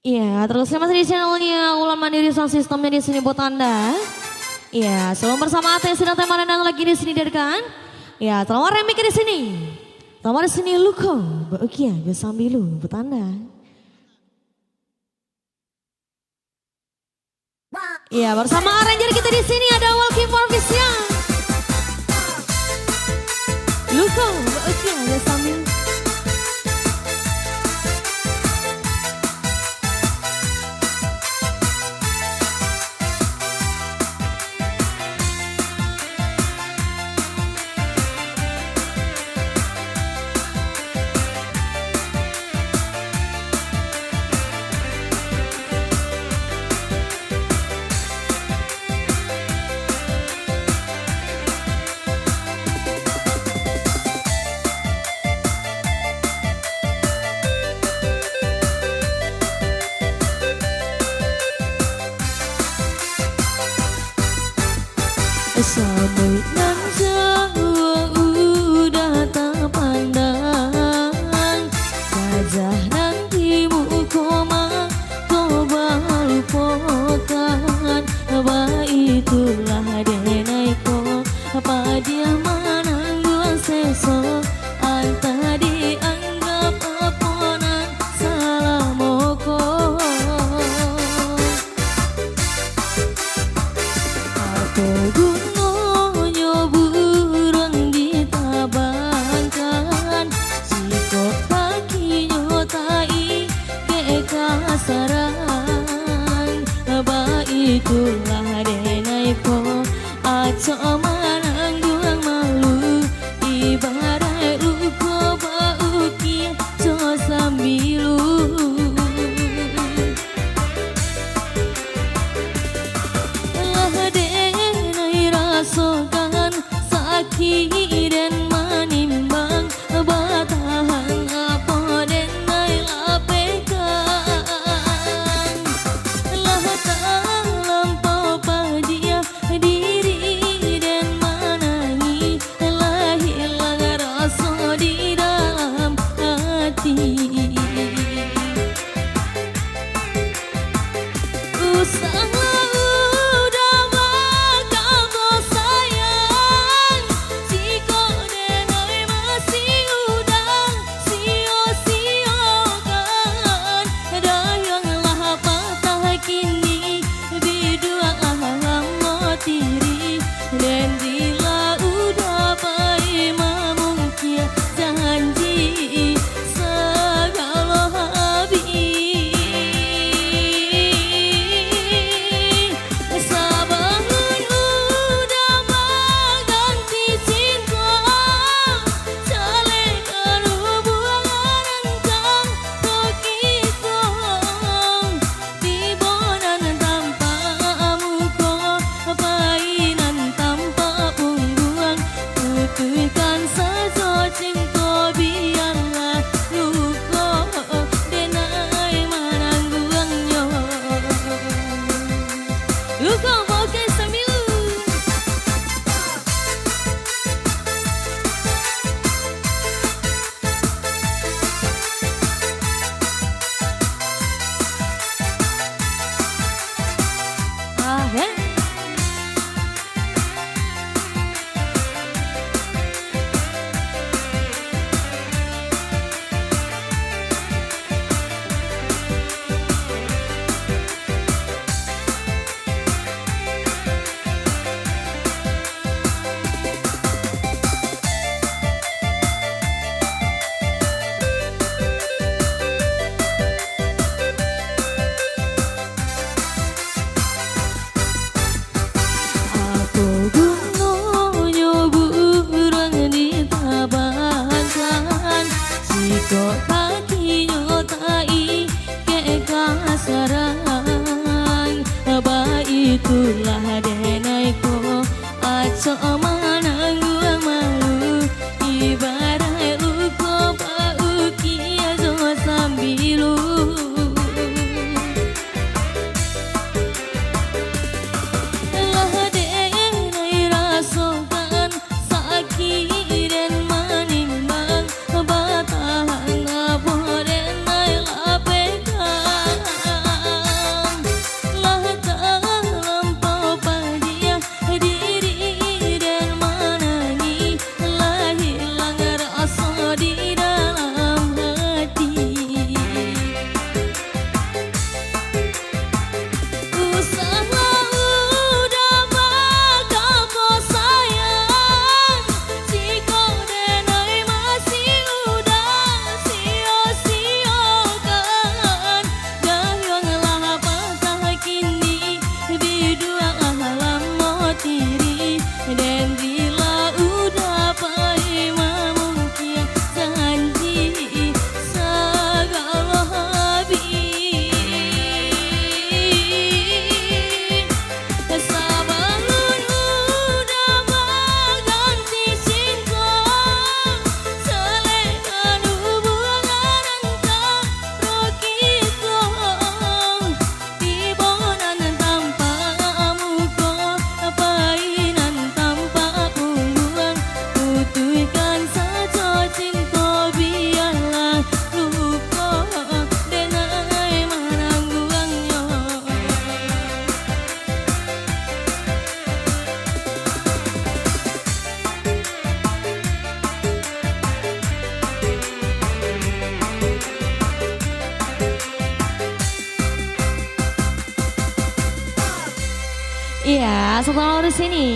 Iya, terus masih di channelnya Ulan Mandiri Sound Systemnya di sini buat Anda. Iya, selalu bersama Ate sedang tema dan lagi di sini direkan. Iya, selamat remik di sini. Selamat di sini Luko, bahagia sambil lu buat Anda. Iya, bersama arranger kita di sini ada Walking Forvisya. Luko, bahagia sambil. Sampai nan jauh udah tak pandang Gajah nantimu koma coba lupakan Apa itulah denaiko Apa dia menanggung seso Anta dianggap aponan salah moko Aku kasaran Apa itulah denaiko Aco manangguang malu Ibarat ruko bauki Co sambilu Lah denai rasokan sakit dan manimbang Batahan apa denai lapekan dan bila udah baik memungkir janji segala habis sabangun udah mengganti cinta jalekan hubungan engkau kita tibonan tanpa muka painan Putuskan saja cinta biarlah luka denai menangguangnya Luka pakai sambil Kok kaki nyotai ke kasaran Apa itulah denaiko Aco manangguang malu Ibarat luko bauki ajo sambilu Lah denai rasokan sakit dan manimbang Batahan apa denai lapekan setelah di sini